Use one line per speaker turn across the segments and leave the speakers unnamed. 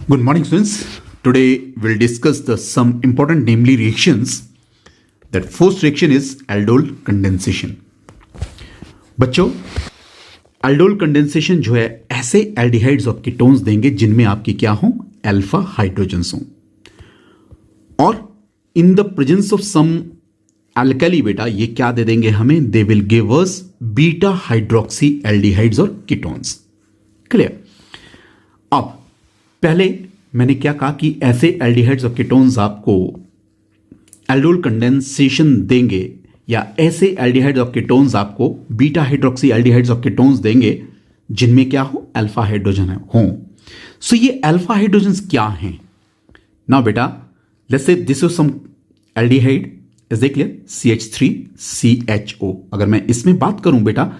Good morning, students. Today we'll discuss some important namely reactions. That first reaction is aldol condensation. बच्चों, aldol condensation जो है ऐसे aldehydes और ketones देंगे जिनमें आपकी क्या हो, अल्फा हाइड्रोजन्स हो, और in the presence of some alkali बेटा ये क्या दे देंगे हमें, they will give us beta hydroxy aldehydes और कीटोन्स. क्लियर. अब पहले मैंने क्या कहा कि ऐसे एल्डिहाइड्स और कीटोन्स आपको एल्डोल कंडेंसेशन देंगे, या ऐसे एल्डिहाइड्स और कीटोन्स आपको बीटा हाइड्रोक्सी एल्डिहाइड्स और कीटोन्स देंगे जिनमें क्या हो, अल्फा हाइड्रोजन हो. सो ये अल्फा हाइड्रोजन्स क्या हैं? नाउ बेटा let's say this is some aldehyde, is देख लिया CH3CHO. अगर मैं इसमें बात करूं बेटा,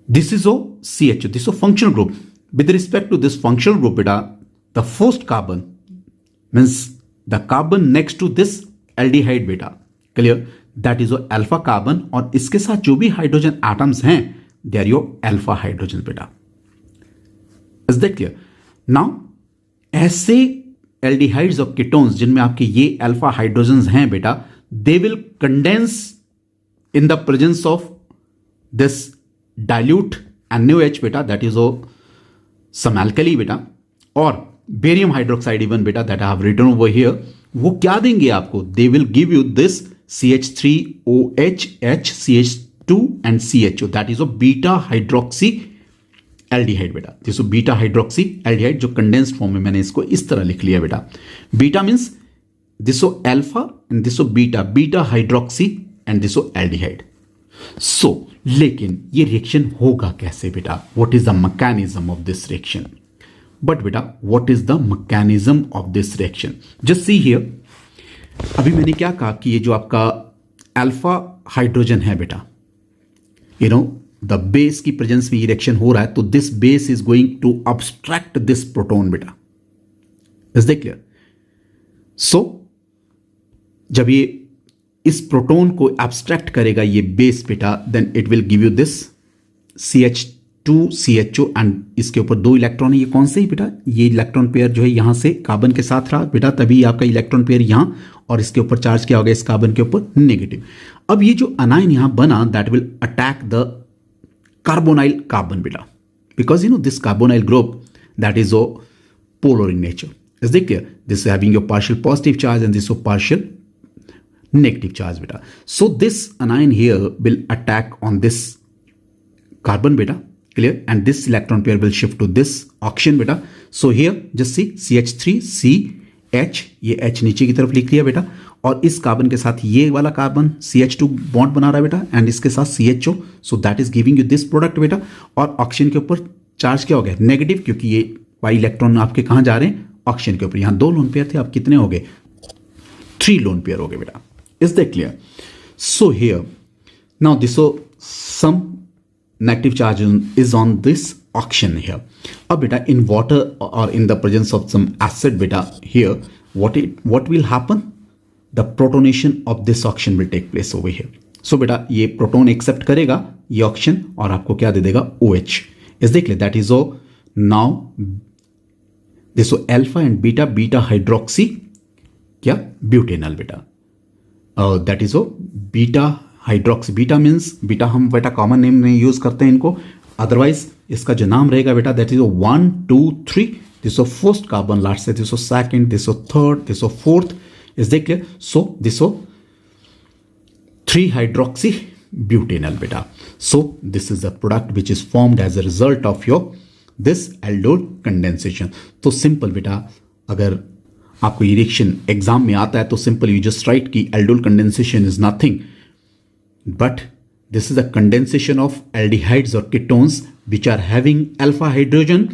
this is O CHO, this is functional group. With respect to this functional group, beta, the first carbon means the carbon next to this aldehyde, beta, clear? That is your alpha carbon, और इसके साथ जो भी hydrogen atoms हैं, they are your alpha hydrogens, beta. Is that clear? Now, ऐसे aldehydes और ketones जिनमें आपके ये alpha hydrogens हैं, बेटा, they will condense in the presence of this dilute NaOH, beta, that is some alkali बेटा, और बेरियम हाइड्रोक्साइड इवन बेटा that I have written over here. वो क्या देंगे आपको, they will give you this CH3OH, CH2 and CHO, that is beta hydroxy aldehyde बेटा. This beta hydroxy aldehyde जो condensed form में मैंने इसको इस तरह लिख लिया बेटा. Beta means this alpha and this beta, beta hydroxy and this aldehyde. So लेकिन ये रिएक्शन होगा कैसे बेटा, what is the mechanism of this reaction? But बेटा what is the mechanism of this reaction? Just see here. अभी मैंने क्या कहा कि ये जो आपका अल्फा हाइड्रोजन है बेटा, यू नो द बेस की प्रेजेंस में ये रिएक्शन हो रहा है, तो this base is going to abstract this proton बेटा. Is that clear? सो जब ये इस प्रोटोन को एब्स्ट्रैक्ट करेगा ये बेस बेटा, then it will give you this CH2CHO, and इसके ऊपर दो इलेक्ट्रॉन है. ये कौन से ही बेटा, ये इलेक्ट्रॉन पेयर जो है यहां से कार्बन के साथ रहा बेटा, तभी आपका इलेक्ट्रॉन पेयर यहां, और इसके ऊपर चार्ज क्या हो गया इस कार्बन के ऊपर, नेगेटिव. अब ये जो अनाइन यहां बना, that will attack the carbonyl carbon बेटा, because you know this carbonyl group that is O polar in nature. Is this clear? This having your partial positive charge and this partial negative charge beta. So this anion here will attack on this carbon beta, clear, and this electron pair will shift to this oxygen beta. So here just see CH3CH, ये H नीचे की तरफ लिख लिया बेटा, और इस carbon के साथ ये वाला कार्बन CH2 बॉन्ड बना रहा है बेटा, एंड इसके साथ CHO. So that is giving you this product बेटा, और ऑक्सीजन के ऊपर चार्ज क्या हो गया, नेगेटिव, क्योंकि ये वाई इलेक्ट्रॉन आपके कहाँ जा रहे हैं, ऑक्सीजन के ऊपर. यहाँ 2 लोन पेयर थे, अब कितने हो गए, 3 लोन पेयर हो गए बेटा. Is that clear? So here, now this some negative charge is on this oxygen here. Beta, in water or in the presence of some acid beta here, what will happen? The protonation of this oxygen will take place over here. So beta, ये proton accept करेगा ये oxygen और आपको क्या दे देगा, OH. Is that clear? That is now this alpha and beta hydroxy क्या, butanol beta. That is beta hydroxy. Beta means beta हम बेटा कॉमन नेम नहीं यूज करते हैं इनको, अदरवाइज इसका जो नाम रहेगा बेटा that is 1 2 3. This first carbon, last से this second, this third, this fourth. Is that clear? So this 3 hydroxy butanol बेटा. So this is the product which is formed as a result of your this aldol condensation. तो simple बेटा, अगर आपको ये reaction exam में आता है तो सिंपल यू जस्ट राइट कि aldol condensation is nothing but this is a condensation of aldehydes और ketones which are having alpha hydrogen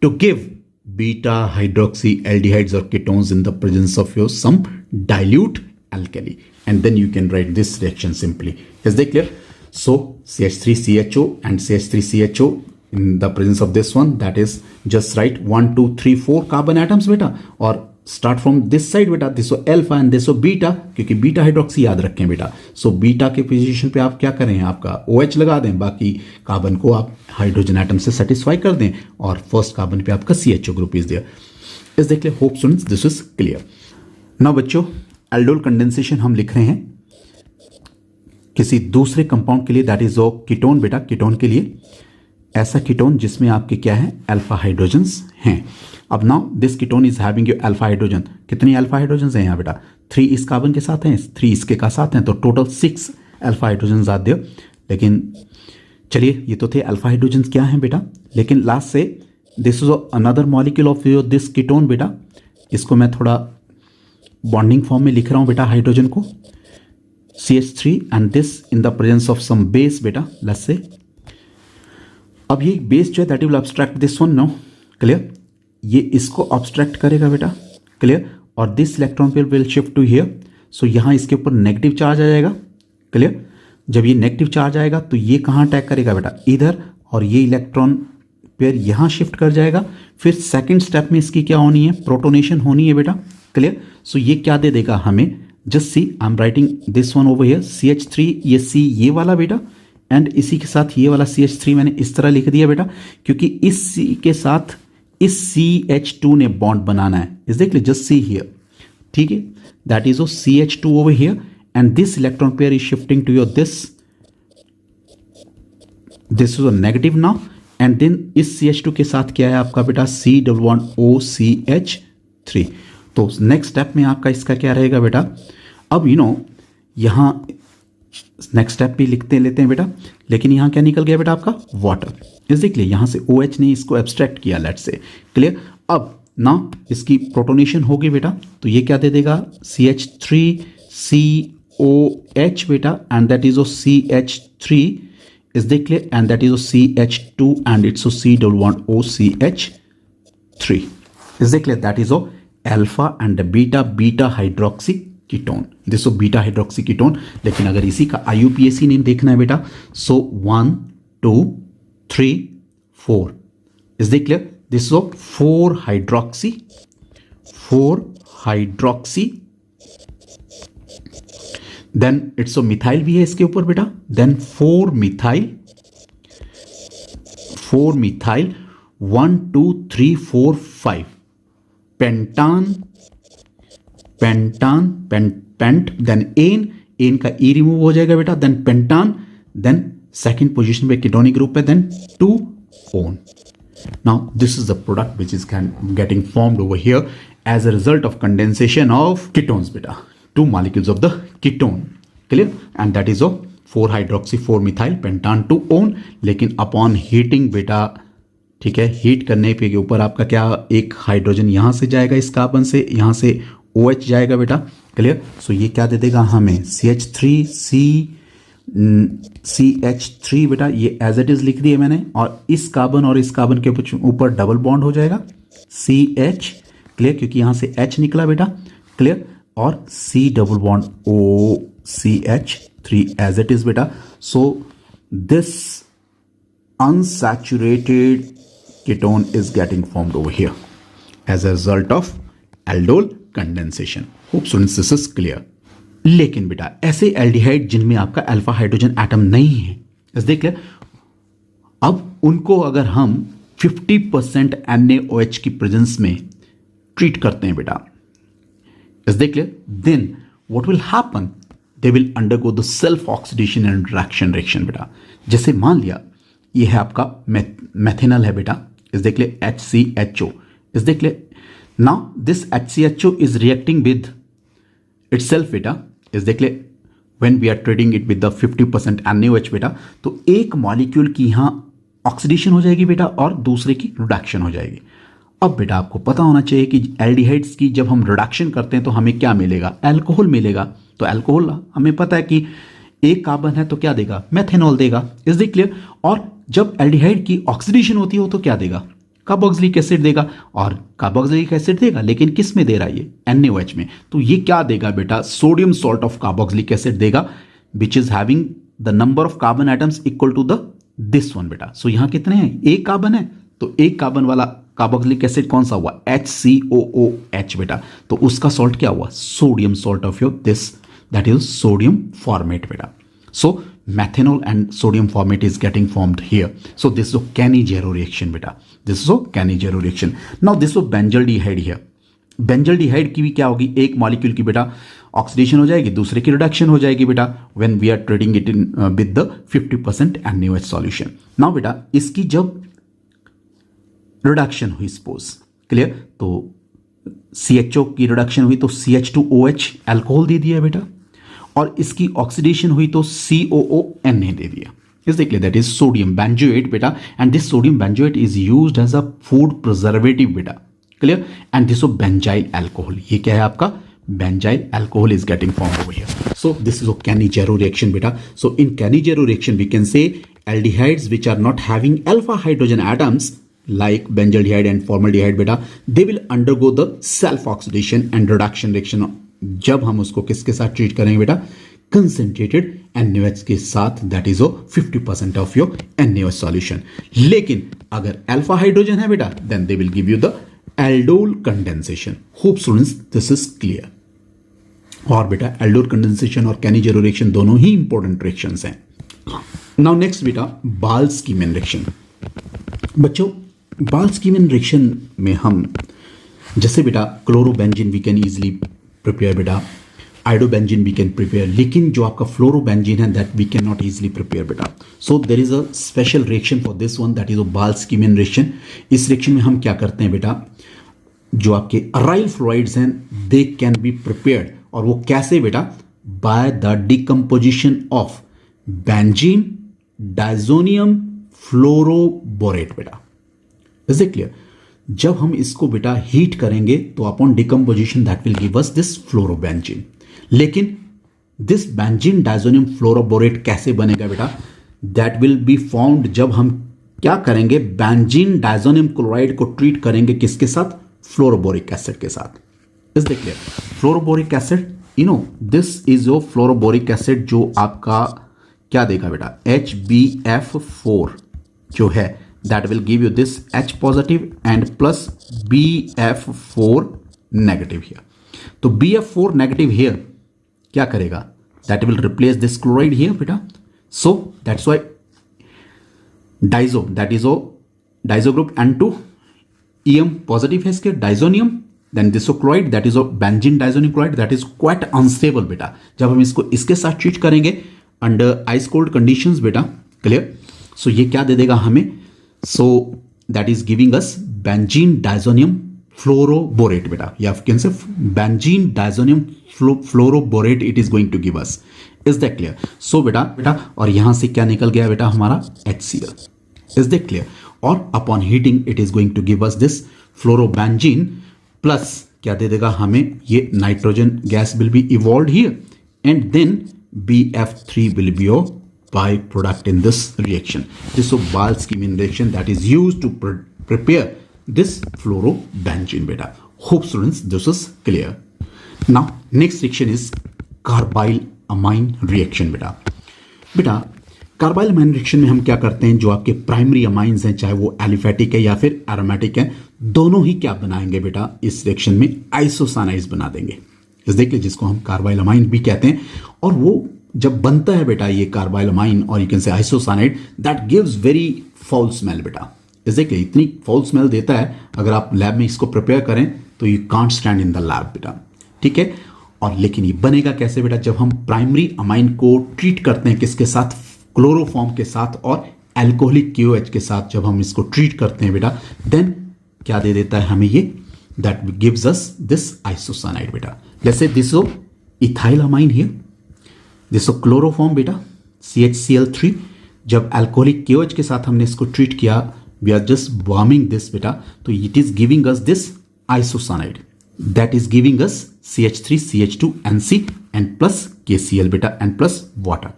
to give beta hydroxy aldehydes और ketones in the presence of your some dilute alkali, and then you can write this reaction simply. Is that clear? So CH3CHO and CH3CHO in the presence of this one, that is just write 1 2 3 4 carbon atoms beta, or start from this side बेटा, this alpha and this beta, क्योंकि beta hydroxy याद रखें बेटा। So beta के position पे आप क्या करें, आपका OH लगा दें, बाकी कार्बन को आप हाइड्रोजन एटम से सेटिस्फाई कर दें और फर्स्ट कार्बन पे आपका CHO ग्रुप इज देयर। इस देख ले, hope students this is clear. Now बच्चों, एल्डोल कंडेंसेशन हम लिख रहे हैं किसी दूसरे कंपाउंड के लिए, दैट इज ओ कीटोन बेटा। कीटोन के लिए ऐसा कीटोन जिसमें आपके क्या है, अल्फा हाइड्रोजन्स हैं। अब now this ketone is having your alpha hydrogen. कितनी अल्फा हाइड्रोजन्स हैं यहाँ बेटा, 3 इस कार्बन के साथ हैं, 3 इसके का साथ हैं, तो total 6 alpha hydrogens are there. लेकिन चलिए, ये तो थे अल्फा हाइड्रोजन्स क्या हैं बेटा, लेकिन लास्ट से this is another molecule of your this ketone बेटा। इसको मैं थोड़ा बॉन्डिंग फॉर्म में लिख रहा हूँ बेटा, हाइड्रोजन को CH3 and this in the presence of some base बेटा, लेट्स से। अब ये बेस जो है that will abstract this one, no clear, ये इसको अब्स्ट्रैक्ट करेगा बेटा, क्लियर, और this electron pair will shift to here. So यहाँ इसके ऊपर नेगेटिव चार्ज आ जाएगा, क्लियर। जब ये नेगेटिव चार्ज आएगा तो ये कहाँ अटैक करेगा बेटा, इधर, और ये इलेक्ट्रॉन पेयर यहाँ शिफ्ट कर जाएगा। फिर सेकेंड स्टेप में इसकी क्या होनी है, प्रोटोनेशन होनी है बेटा, क्लियर। सो ये क्या दे देगा हमें, just see I am writing this one over here, CH3, ये C ये वाला बेटा, एंड इसी के साथ ये वाला CH3 मैंने इस तरह लिख दिया बेटा, क्योंकि इस C के साथ इस CH2 ने बॉन्ड बनाना है। इस देख ले, जस्ट सी हियर, ठीक है, that is O CH2 over here and this electron pair is shifting to your this is a negative now, and then इस CH2 के साथ क्या है आपका बेटा, C11OCH3। तो नेक्स्ट स्टेप में आपका इसका क्या रहेगा बेटा, अब यहाँ नेक्स्ट स्टेप भी लिखते लेते हैं बेटा, लेकिन यहाँ क्या निकल गया बेटा आपका, वाटर। इस देख लिए, यहाँ से OH ने इसको एब्स्ट्रैक्ट किया, लेट्स से, क्लियर। अब ना इसकी प्रोटोनेशन होगी बेटा, तो ये क्या दे देगा, CH3COH बेटा, and that is O CH3, इस देख लिए, and that is O CH2 and it's O C11OCH3। इस देख लिए, that is O alpha and beta hydroxy ketone, this O beta hydroxy ketone. लेकिन अगर इसी का IUPAC नेम देखना है बेटा, so 1 2 3 4, is this clear, this is 4 hydroxy, then it's methyl भी है इसके ऊपर बेटा, then 4 methyl 1 2 3 4 5 pent, then N का E रिमूव हो जाएगा बेटा, then pentane, then second position पे कीटोनिक ग्रुप है, then 2 one. Now this is the product which is getting formed over here as a result of condensation of ketones बेटा, 2 molecules of the ketone, clear, and that is 4 hydroxy 4 methyl pentane 2 one. लेकिन upon heating बेटा, ठीक है, heat करने पे के ऊपर आपका क्या, एक हाइड्रोजन यहां से जाएगा इस कार्बन से, यहां से OH जाएगा बेटा, क्लियर। सो ये क्या दे देगा हमें, CH3 बेटा, ये एज इट इज लिख दिया मैंने, और इस कार्बन के ऊपर डबल बॉन्ड हो जाएगा CH, क्लियर, क्योंकि यहां से H निकला बेटा, क्लियर, और C double bond OCH3 as it is बेटा। So this unsaturated ketone is getting formed over here as a result of aldol condensation. Hope students this is clear. लेकिन बेटा ऐसे एल्डिहाइड जिनमें आपका अल्फा हाइड्रोजन एटम नहीं है, इस देख ले, अब उनको अगर हम 50% NaOH की प्रेजेंस में ट्रीट करते हैं बेटा, इस देख ले, then what will happen, they will undergo the self oxidation and reaction बेटा। जैसे मान लिया ये है आपका मेथेनॉल है बेटा, इस देख ले HCHO, इस देख ले, now this HCHO is reacting with itself बेटा, इस देख ले, when we are treating it with the 50% NaOH बेटा, तो एक मॉलिक्यूल की यहाँ ऑक्सीडेशन हो जाएगी बेटा और दूसरे की रिडक्शन हो जाएगी। अब बेटा आपको पता होना चाहिए कि एल्डिहाइड्स की जब हम रिडक्शन करते हैं तो हमें क्या मिलेगा, अल्कोहल मिलेगा। तो अल्कोहल हमें पता है कि एक कार्बन है तो क्या देगा, मेथेनॉल देगा, इज दिस क्लियर। और जब एल्डिहाइड की ऑक्सीडेशन होती हो तो क्या देगा, कार्बोक्सिलिक एसिड देगा, और कार्बोक्सिलिक एसिड देगा, लेकिन किस में दे रहा है ये, NaOH में। तो ये क्या देगा बेटा, sodium salt of carboxylic acid देगा, which is having the number of carbon atoms equal to the this one बेटा। सो यहाँ कितने हैं, एक कार्बन है, तो एक कार्बन वाला कार्बोक्सिलिक एसिड कौन सा हुआ, HCOOH बेटा, तो उसका सॉल्ट क्या हुआ, sodium salt of your this, that is sodium format बेटा. So methanol and sodium formate is getting formed here. So this is a Cannizzaro reaction beta. This is a Cannizzaro reaction. Now this is benzaldehyde here. Benzaldehyde की भी क्या होगी, एक molecule की बेटा oxidation हो जाएगी, दूसरे की रिडक्शन हो जाएगी बेटा, when we are treating it in with the 50% NaOH solution. Now बेटा इसकी जब रिडक्शन हुई सपोज, क्लियर, तो CHO की रिडक्शन हुई तो CH2OH अल्कोहल दे दिया बेटा, और इसकी ऑक्सीडेशन हुई तो COONA दे दिया. Is that clear? That is sodium benzoate beta, and this sodium benzoate is used as a food preservative beta. Clear? And this is benzyl alcohol. ये क्या है आपका, benzyl alcohol is getting formed over here. So this is a Cannizzaro reaction beta. So in Cannizzaro reaction we can say aldehydes which are not having alpha hydrogen atoms like benzaldehyde and formaldehyde beta, they will undergo the self oxidation and reduction reaction. जब हम उसको किसके साथ treat करेंगे बेटा, concentrated NaOH के साथ, that is 50% of your NaOH solution. लेकिन अगर अल्फा हाइड्रोजन है बेटा, then they will give you the aldol condensation. Hope students this is clear. और बेटा एल्डोल कंडेंसेशन और कैनिज़ारो रिएक्शन दोनों ही इंपॉर्टेंट रिएक्शंस हैं. नाउ नेक्स्ट बेटा बाल्ज़-कीमेन रिएक्शन. बच्चों बाल्ज़-कीमेन रिएक्शन में हम जैसे बेटा chlorobenzene we can easily prepare बेटा, आइडोबेंजीन वी कैन प्रिपेयर, लेकिन जो आपका फ्लोरोबेंजीन है that we can not easily prepare बेटा. So there is a special reaction for this one, that is a Balz Schiemann reaction. इस रिएक्शन में हम क्या करते हैं बेटा, जो आपके अराइल फ्लोराइड्स हैं दे कैन बी प्रिपेयर्ड, और वो कैसे बेटा, by the decomposition of benzene diazonium fluoroborate बेटा. Is it clear? जब हम इसको बेटा हीट करेंगे तो upon decomposition that will give us this fluorobenzene. लेकिन दिस बेंजीन डायजोनियम फ्लोरोबोरेट कैसे बनेगा बेटा, दैट विल बी फाउंड जब हम क्या करेंगे, बेंजीन डायजोनियम क्लोराइड को ट्रीट करेंगे किसके साथ, फ्लोरोबोरिक एसिड के साथ. Is that clear? Fluoroboric acid, you know this is your fluoroboric acid जो आपका क्या देगा बेटा, HBF4 जो है, that will give you this H positive and plus BF4 negative here. तो BF4 negative here क्या करेगा, that will replace this chloride here बेटा. So that's why dizo, that is dizo group N2 EM positive है इसके, diazonium, then this chloride that is benzene diazonium chloride that is quite unstable बेटा. जब हम इसको इसके साथ ट्रीट करेंगे under ice cold conditions बेटा, क्लियर. सो ये क्या दे देगा हमें, so that is giving us benzene diazonium fluoroborate beta, या you can say benzene diazonium fluoroborate it is going to give us. Is that clear? So बेटा और यहां से क्या निकल गया बेटा, हमारा HCl. Is that clear? और upon heating it is going to give us this fluorobenzene plus क्या दे देगा हमें, ये nitrogen gas will be evolved here and then BF3 will be your byproduct in this reaction. This is Balz-Schiemen reaction that is used to prepare this fluorobenzene beta. Hope students this is clear. Now next reaction is carbylamine reaction beta. बेटा कार्बाइलामाइन reaction में हम क्या करते हैं, जो आपके primary amines हैं चाहे वो एलिफेटिक है या फिर एरोमेटिक है, दोनों ही क्या बनाएंगे बेटा, इस रिएक्शन में आइसोसाइनाइड्स बना देंगे. इस देखिए जिसको हम कार्बाइलामाइन भी कहते हैं. और वो जब बनता है बेटा ये कार्बाइलामाइन और यू कैन से isocyanide, that gives very foul smell बेटा. इस देखिए इतनी फाउल स्मेल देता है, अगर आप लैब में इसको प्रिपेयर करें तो you can't stand in the lab बेटा. ठीक है. और लेकिन ये बनेगा कैसे बेटा, जब हम प्राइमरी अमाइन को ट्रीट करते हैं किसके साथ, क्लोरोफॉर्म के साथ और एल्कोहलिक KOH के साथ जब हम इसको ट्रीट करते हैं बेटा, देन क्या दे देता है हमें ये, that gives us this isocyanide बेटा. जैसे this is ethyl amine here, this chloroform बेटा CHCl3, जब अल्कोहलिक KOH के साथ हमने इसको ट्रीट किया, we are just warming this बेटा, तो it is giving us this isocyanide that is giving us CH3 CH2 NC and plus KCl बेटा and plus water.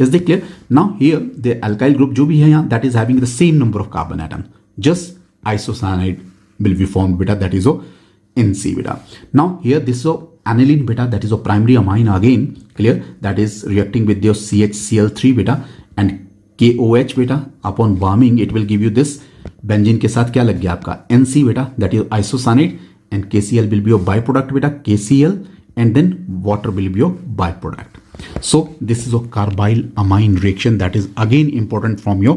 Is that clear? Now here the alkyl group जो भी है यहाँ, that is having the same number of carbon atom, just isocyanide will be formed beta, that is NC beta. Now here this is aniline beta, that is a primary amine again, clear, that is reacting with your CHCl3 beta and KOH beta. Upon warming it will give you this benzene के साथ क्या लग गया आपका NC बेटा, that is isocyanate, and KCl will be your by product बेटा, KCl, and then water will be your by product. So this is a carbylamine reaction that is again important from your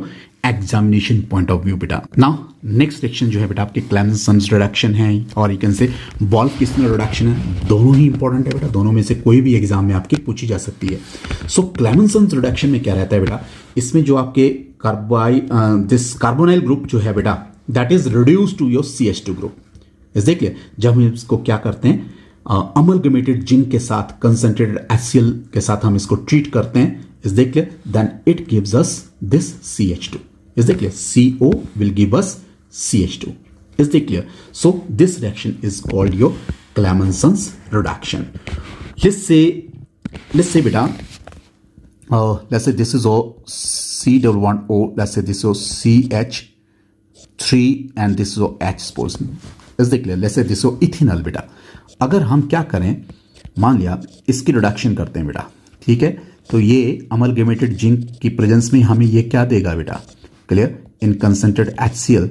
examination point of view बेटा. Now next reaction जो है बेटा आपके Clemmensen Reduction है, और you can say Wolff-Kishner Reduction है. दोनों ही इंपॉर्टेंट है बेटा, दोनों में से कोई भी एग्जाम में आपकी पूछी जा सकती है. So Clemmensen Reduction में क्या रहता है बेटा, इसमें जो आपके दिस कार्बोनाइल ग्रुप जो है बेटा, that is reduced to your CH2 group. इस देखिए जब हम इसको क्या करते हैं, अमलगमेटेड जिंक के साथ कंसंट्रेटेड HCl के साथ हम इसको ट्रीट करते हैं, इस देखिए, then it gives us this CH2. इस देखिए CO will give us CH2. इस देखिए, so this reaction is called your Clemmensen Reduction. Let's say बेटा, let's say this is O C11O, let's say this is CH3 and this is H suppose. इस देखिए, let's say this is ethanol बेटा. अगर हम क्या करें, मान लिया इसकी रिडक्शन करते हैं बेटा, ठीक है, तो ये अमलगमेटेड जिंक की प्रेजेंस में हमें ये क्या देगा बेटा, क्लियर, इन कंसंट्रेटेड HCl.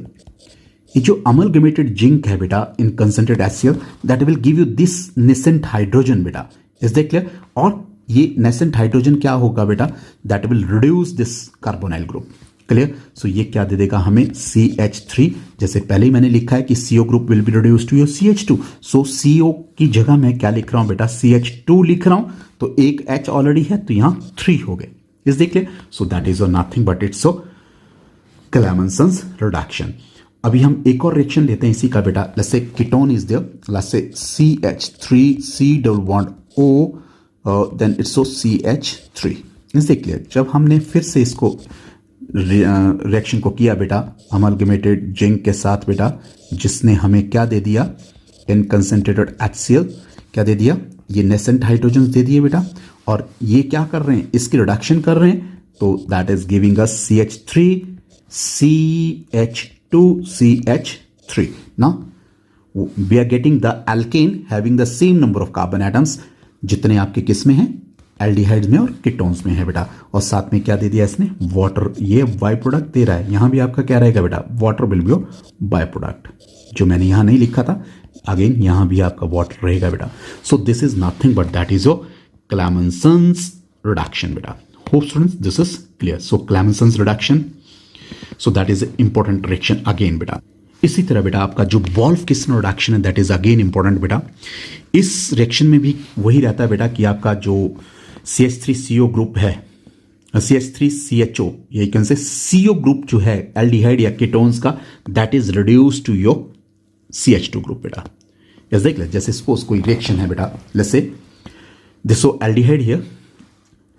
ये जो अमलगमेटेड जिंक है बेटा in concentrated HCl, that will give you this nascent hydrogen बेटा. Is that clear? और ये नेसेंट हाइड्रोजन क्या होगा बेटा, that will reduce this carbonyl group. Clear? So ये क्या दे देगा हमें CH3. जैसे पहले ही मैंने लिखा है कि CO group will be reduce to your CH2. So CO की जगह मैं क्या लिख रहा हूं बेटा, CH2 लिख रहा हूं, तो एक H ऑलरेडी है तो यहां 3 हो गए. इस देखिए, सो that is nothing but it's Clemmensen Reduction. अभी हम एक और रिएक्शन लेते हैं इसी का बेटा. लेट्स से ketone is there, let's say CH3C11O, then it's CH3. इस देखिए जब हमने फिर से इसको रिएक्शन को किया बेटा अमलगमेटेड जिंक के साथ बेटा, जिसने हमें क्या दे दिया, इन कंसंट्रेटेड HCl क्या दे दिया, ये नेसेंट हाइड्रोजन दे दिए बेटा, और ये क्या कर रहे हैं, इसकी रिडक्शन कर रहे हैं, तो that is giving us CH3 CH2 CH3. Now we are getting the alkane having the same number of carbon atoms, जितने आपके किस में हैं, एल्डिहाइड्स में और कीटोन्स में है बेटा, और साथ में क्या दे दिया इसने, वाटर. ये बाय प्रोडक्ट दे रहा है, यहां भी आपका क्या रहेगा बेटा, water will B by product, जो मैंने यहां नहीं लिखा था, अगेन यहां भी आपका वाटर रहेगा बेटा. So this is nothing but that is your Clemmensen Reduction बेटा. Hope students this is clear. So Clemmensen Reduction, so that is important reaction again बेटा. इसी तरह बेटा आपका जो Wolff-Kishner Reduction है, दैट इज अगेन इंपॉर्टेंट बेटा. इस रिएक्शन में भी वही रहता है बेटा कि आपका जो CH3CO ग्रुप है, CH3CHO, ये कैन से CO ग्रुप जो है एल्डिहाइड या कीटोन्स का, that is reduce to your CH2 group बेटा. यस देख ले, जैसे सपोज कोई रिएक्शन है बेटा, let's say this so aldehyde here,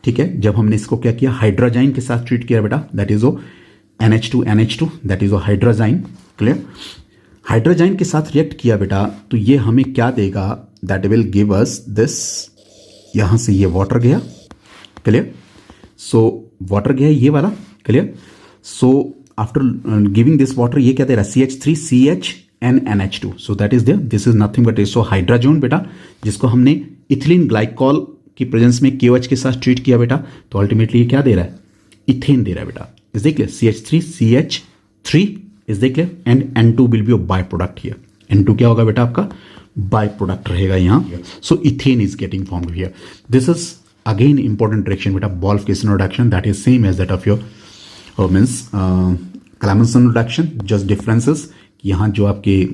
ठीक है, जब हमने इसको क्या किया, हाइड्रोजाइन के साथ ट्रीट किया बेटा, that is NH2 that is hydrazine. Clear? Hydrazine के साथ रिएक्ट किया बेटा, तो ये हमें क्या देगा, that will give us this, यहां से ये वाटर गया. क्लियर? सो वाटर गया ये वाला. Clear? So after giving this water ये क्या दे रहा है, CH3CH and NH2. So that is there, this is nothing but is hydrogen बेटा, जिसको हमने इथिलीन ग्लाइकॉल की प्रेजेंस में KOH के साथ ट्रीट किया बेटा, तो अल्टीमेटली ये क्या दे रहा है, इथेन दे रहा है बेटा. इज देखिए CH3CH3 इज देखिए, and N2 will be a by product here. N2 क्या होगा बेटा आपका, बाय प्रोडक्ट रहेगा यहाँ. So ethane is getting formed here. This is again important reaction बेटा, Wolff-Kishner Reduction, that is same as that of your means Clemmensen Reduction. Just differences कि यहाँ जो आपके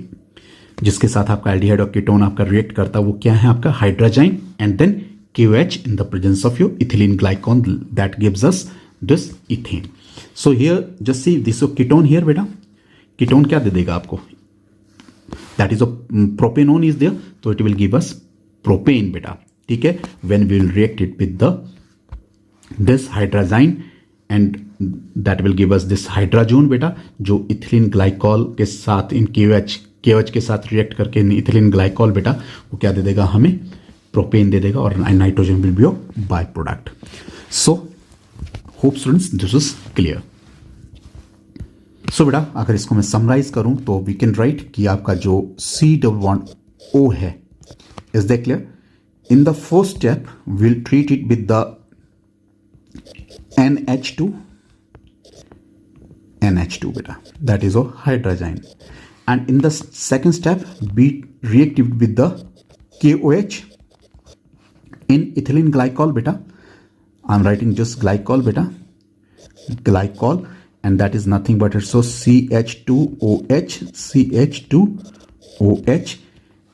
जिसके साथ आपका एल्डिहाइड और कीटोन आपका रिएक्ट करता है वो क्या है आपका, hydrazine, and then KOH in the presence of your ethylene glycol, that gives us this ethane. So here just see this ketone here बेटा, कीटोन क्या दे देगा आपको, that is a propanone is there, तो it will give us propane बेटा. ठीक है, when we will react it with the this hydrazine and that will give us this hydrogen बेटा, जो इथिलीन ग्लाइकॉल के साथ इन KOH के साथ रिएक्ट करके इथिलीन ग्लाइकॉल बेटा वो क्या दे देगा हमें, प्रोपेन दे देगा, और nitrogen will be your by product. So hope students this is clear. So बेटा अगर इसको मैं समराइज करूं तो वी कैन राइट कि आपका जो C11O है, is that clear. In the first step will treat it with the NH2 NH2 beta, that is a hydrazine. And in the second step, be reactive with the KOH in ethylene glycol beta. I'm writing just glycol beta, glycol, and that is nothing but it's so CH2OH, CH2OH,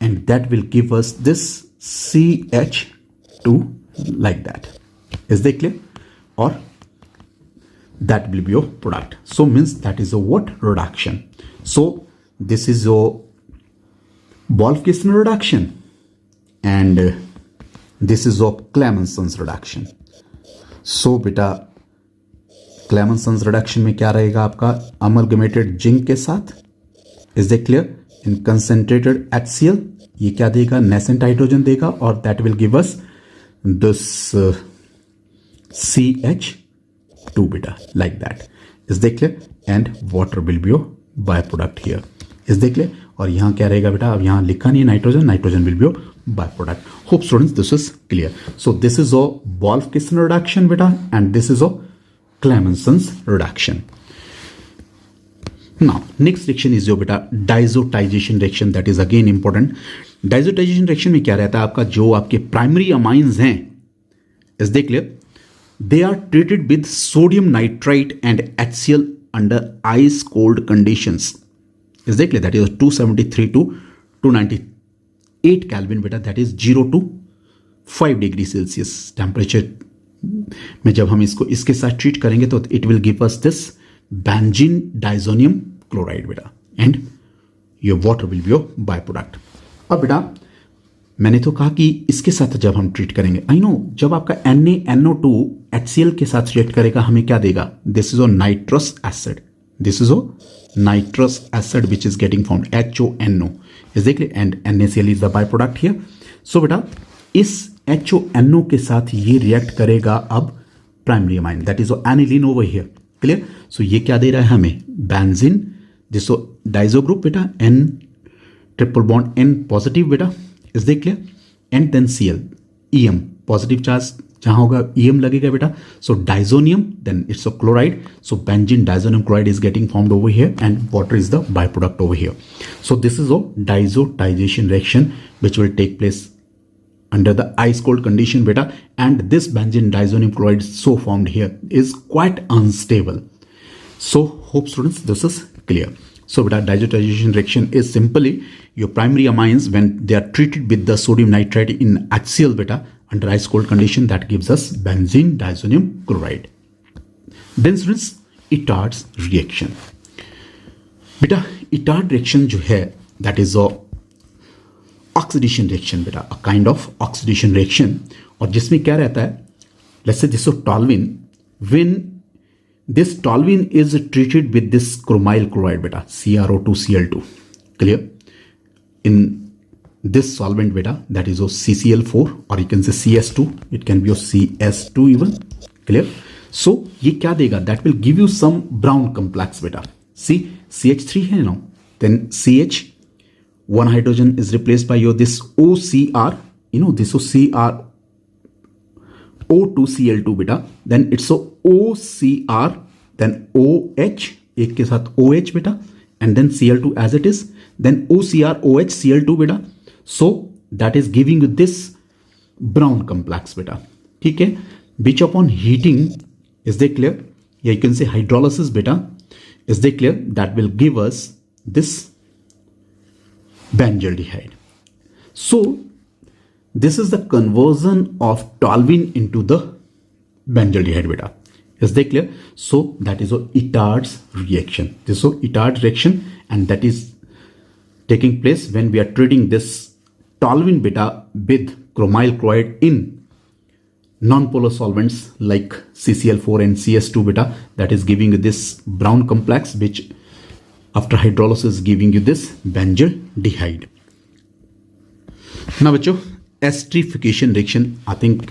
and that will give us this CH2 like that. Is that clear? Or that will be your product. So means that is a what? Reduction. So this is your Wolff-Kishner reduction, and this is your Clemmensen's reduction. So बेटा Clemmensen's reduction में क्या रहेगा आपका? Amalgamated zinc के साथ, is that clear, in concentrated HCl, ये क्या देगा? नेसेंट हाइड्रोजन देगा, और that will give us this CH2 beta like that. Is that clear? And water will be your byproduct here. Is that clear? और यहाँ क्या रहेगा बेटा? अब यहाँ लिखा नहीं nitrogen, nitrogen will be your byproduct. Hope students this is clear. So this is a Wolff-Kishner reduction beta, and this is a Clemmensen's reduction. Now next reaction is your beta diazotization reaction. That is again important. Diazotization reaction में क्या रहता है आपका? जो आपके primary amines हैं, is that clear? They are treated with sodium nitrite and HCl under ice cold conditions. Is that clear? That is 273 to 298 Kelvin beta, that is 0 to 5 degree Celsius temperature में जब हम इसको इसके साथ treat करेंगे तो it will give us this benzene diazonium chloride बेटा, and your water will be your by product. अब बेटा मैंने तो कहा कि इसके साथ जब हम ट्रीट करेंगे, आई नो जब आपका NaNO2 HCl के साथ रिएक्ट करेगा हमें क्या देगा? This is oh nitrous acid, this is oh nitrous acid which is getting formed HONO, is देखिए, and NaCl is the by product here. So बेटा इस HONO के साथ ये रिएक्ट करेगा अब primary amine, that is aniline over here. Clear? So ये क्या दे रहा है हमें? बेंजीन, दिस डाइजो ग्रुप बेटा, N triple bond N positive बेटा, is they clear, and then Cl, EM positive charge जहां होगा EM लगेगा बेटा. So diazonium, then it's a chloride, so benzene diazonium chloride is getting formed over here, and water is the by product over here. So this is a diazotization reaction which will take place under the ice cold condition beta, and this benzene diazonium chloride so formed here is quite unstable. So hope students this is clear. So beta diazotization reaction is simply your primary amines when they are treated with the sodium nitrite in HCl beta under ice cold condition, that gives us benzene diazonium chloride. Then students Etard's reaction. Beta Etard reaction जो है that is a oxidation reaction बेटा, a kind of oxidation reaction, और जिसमें क्या रहता है? Let's say this toluene, when this toluene is treated with this chromyl chloride बेटा, CrO2Cl2, clear, in this solvent बेटा, दैट इज CCl4, और you can say CS2, it can be CS2 even, clear. So ये क्या देगा? That will give you some brown complex बेटा. See CH3 है ना, then CH, one hydrogen is replaced by your this OCr, you know this OCr O2Cl2 beta, then it's so OCr, then OH, एक के साथ OH beta, and then Cl2 as it is, then OCr OH Cl2 beta. So that is giving you this brown complex beta, ठीक है, which upon heating, is they clear? Yeah, you can say hydrolysis beta, is they clear? That will give us this benzaldehyde. So this is the conversion of toluene into the benzaldehyde beta. Is that clear? So that is a Etard's reaction. This is Etard reaction, and that is taking place when we are treating this toluene beta with chromyl chloride in non-polar solvents like CCl4 and CS2 beta. That is giving you this brown complex, which after hydrolysis giving you this benzaldehyde. ना बच्चों esterification reaction, I think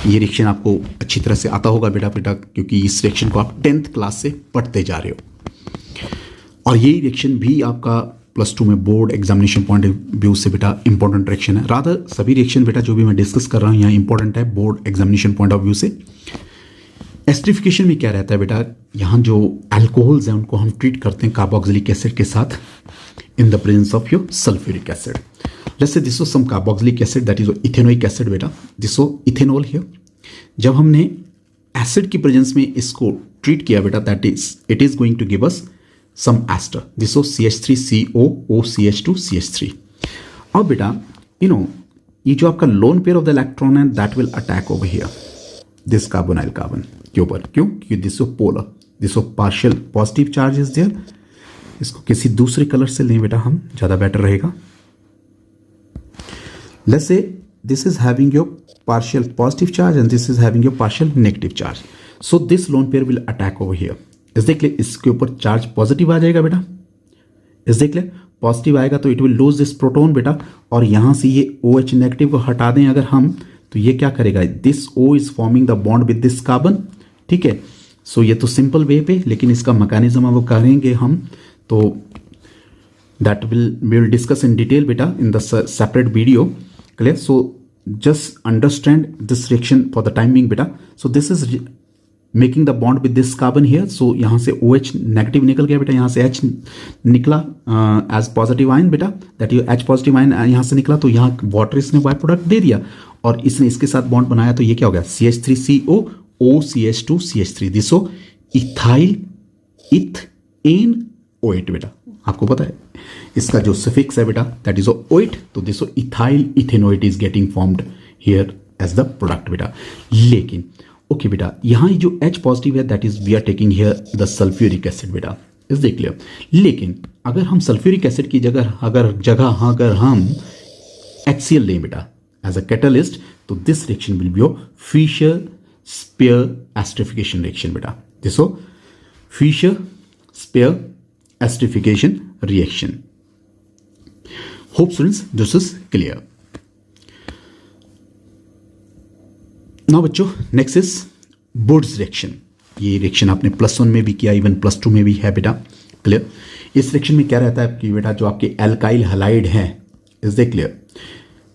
ये reaction आपको अच्छी तरह से आता होगा बेटा क्योंकि इस रिएक्शन को आप 10th क्लास से पढ़ते जा रहे हो, और ये रिएक्शन भी आपका +2 में board examination point of view से बेटा इंपॉर्टेंट रिएक्शन है. रादर सभी रिएक्शन बेटा जो भी मैं डिस्कस कर रहा हूँ यहाँ इंपॉर्टेंट है board examination point of view से. एस्टरिफिकेशन में क्या रहता है बेटा, यहाँ जो अल्कोहल्स हैं उनको हम ट्रीट करते हैं कार्बोक्सिलिक एसिड के साथ in the presence of your sulphuric acid. Let's say this was some carboxylic acid that is ethanoic acid बेटा, दिस वाज इथेनॉल हियर. जब हमने एसिड की प्रेजेंस में इसको ट्रीट किया बेटा, that is it is going to give us some ester, this was CH3COOCH2CH3. अब बेटा ये जो आपका lone pair of the electron है that will attack over here this carbonyl carbon के ऊपर. क्यों? क्योंकि this polar, this partial positive charge is there. इसको किसी दूसरे कलर से लें बेटा हम, ज्यादा बेटर रहेगा. Let's say this is having your partial positive charge and this is having your partial negative charge. So this lone pair will attack over here. इस देख ले, इसके ऊपर चार्ज पॉजिटिव आ जाएगा बेटा. इस देख ले, पॉजिटिव आएगा तो it will lose this proton बेटा. और यहां से ये OH नेगेटिव को हटा दें अगर हम, तो ये क्या करेगा, this O is forming the bond with this carbon. ठीक है. सो ये तो सिंपल वे पे, लेकिन इसका मैकेनिज्म वो करेंगे हम, तो that will discuss in detail बेटा in the separate video. Clear? So just understand this reaction for the time being beta. So this is making the bond with this carbon here. So यहाँ से OH negative निकल गया बेटा, यहाँ से H निकला as positive ion बेटा, that you H positive ion यहाँ से निकला, तो यहाँ वाटर इसने बाय प्रोडक्ट दे दिया और इसने इसके साथ बॉन्ड बनाया, तो ये क्या हो गया, CH3CO OCH2CH3. दिसो ethyl ethane OH बेटा. आपको पता है इसका जो सफिक्स है बेटा दैट इज ओइट, तो this ethyl ethanoate is getting formed here as the product बेटा. लेकिन ओके बेटा, यहाँ जो H पॉजिटिव है that is we are taking here the sulphuric acid बेटा. इस देख लिया. लेकिन अगर हम सल्फ्यूरिक एसिड की जगह अगर हम HCl लें बेटा एज अ कैटलिस्ट, तो this reaction will be Fischer Speier esterification reaction बेटा. This Fischer Speier esterification reaction. Hope students this is clear. Now बच्चों next is Wurtz reaction. ये रिएक्शन आपने +1 में भी किया, इवन +2 में भी है बेटा. क्लियर? इस रिएक्शन में क्या रहता है कि बेटा जो आपके एल्काइल हैलाइड हैं, इज दे क्लियर,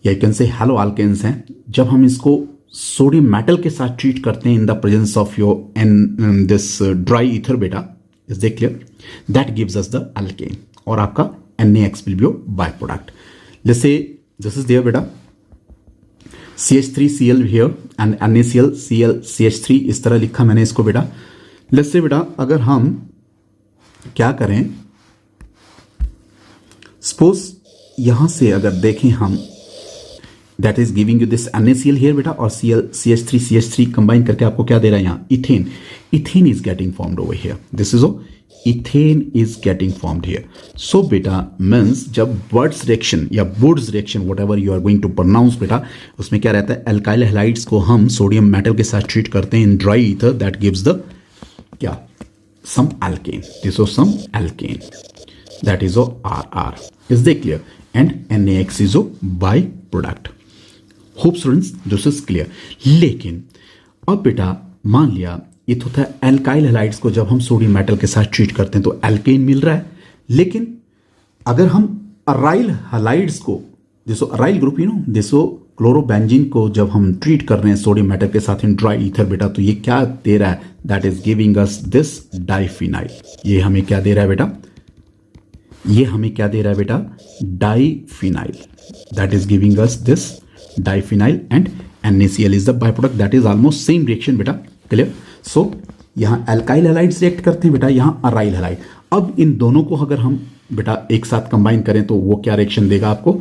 या you can say haloalkanes हैं, जब हम इसको सोडियम मेटल के साथ ट्रीट करते हैं in the presence of your this dry ether बेटा, is they clear, that gives us the alkane और आपका NaX will be your by product. Let's say this is there बेटा CH3Cl here and NaCl CH3, इस तरह लिखा मैंने इसको बेटा. लेट्स से बेटा अगर हम क्या करें, सपोज यहां से अगर देखें हम, that is giving you this NaCl here बेटा, और CH3 कंबाइन करके आपको क्या दे रहा है यहाँ, ethane. Ethane is getting formed over here. This is ethane is getting formed here. So बेटा मीन्स जब वर्ट्स रिएक्शन या woods reaction whatever you are going to pronounce बेटा, उसमें क्या रहता है, एल्काइल हैलाइड्स को हम सोडियम मेटल के साथ ट्रीट करते हैं in dry ether, that gives the क्या, some alkane. This is some alkane, that is RR. Is they clear? And NaX is by product. Hope students this is clear. लेकिन अब बेटा मान लिया ये तो था एल्काइल हैलाइड्स को जब हम सोडियम मेटल के साथ ट्रीट करते हैं तो एल्केन मिल रहा है, लेकिन अगर हम अराइल हैलाइड्स को, जैसो अराइल ग्रुप जैसो क्लोरोबेंजीन को जब हम ट्रीट कर रहे हैं सोडियम मेटल के साथ इन ड्राई ईथर बेटा, तो ये क्या दे रहा है, that is giving us this diphenyl. ये हमें क्या दे रहा है बेटा, ये हमें क्या दे रहा है बेटा, diphenyl. That is giving us this diphenyl and NaCl is the by product. That is almost same reaction बेटा. क्लियर? सो यहाँ एल्काइल हैलाइड्स रिएक्ट करते हैं बेटा, यहाँ अराइल हैलाइड. अब इन दोनों को अगर हम बेटा एक साथ कंबाइन करें तो वो क्या रिएक्शन देगा आपको,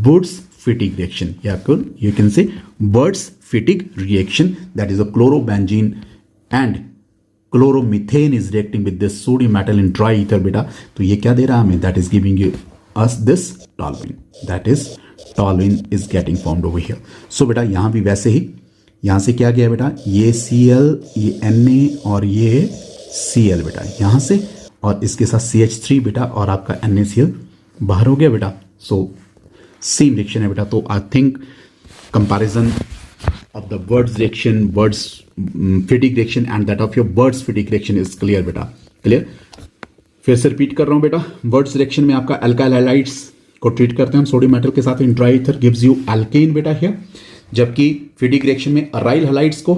Wurtz-Fittig रिएक्शन, या you can say Wurtz-Fittig reaction. That is a chlorobenzene and chloromethane is reacting with this sodium metal in dry ether बेटा. तो ये क्या दे रहा है हमें, that is giving you us this toluene. That is toluene is getting formed over here. So बेटा यहाँ भी वैसे ही, यहाँ से क्या गया बेटा, ये Cl, ये Na और ये Cl बेटा यहाँ से, और इसके साथ CH3 बेटा और आपका NaCl बाहर हो गया बेटा. सो सेम रिएक्शन है बेटा. तो I think comparison of the Wurtz reaction, Wurtz-Fittig reaction and that of your Wurtz-Fittig reaction is clear बेटा. क्लियर? फिर से रिपीट कर रहा हूँ बेटा, Wurtz रिएक्शन में आपका एल्काइल हैलाइड्स को ट्रीट करते हैं हम सोडियम मेटल के साथ in dry ether, gives you alkane बेटा हियर. जबकि फिटिग रिएक्शन में अराइल हैलाइड्स को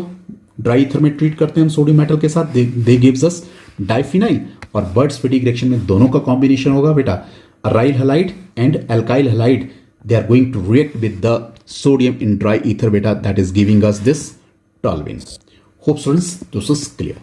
ड्राई ईथर में ट्रीट करते हैं हम सोडियम मेटल के साथ, दे गिव्स अस डाइफिनाइल, और वर्ट्ज-फिटिग रिएक्शन में दोनों का कॉम्बिनेशन होगा बेटा, aryl halide and alkyl halide, they are going to react with the sodium in dry ether beta, that is giving us this toluene. Hope students this is clear.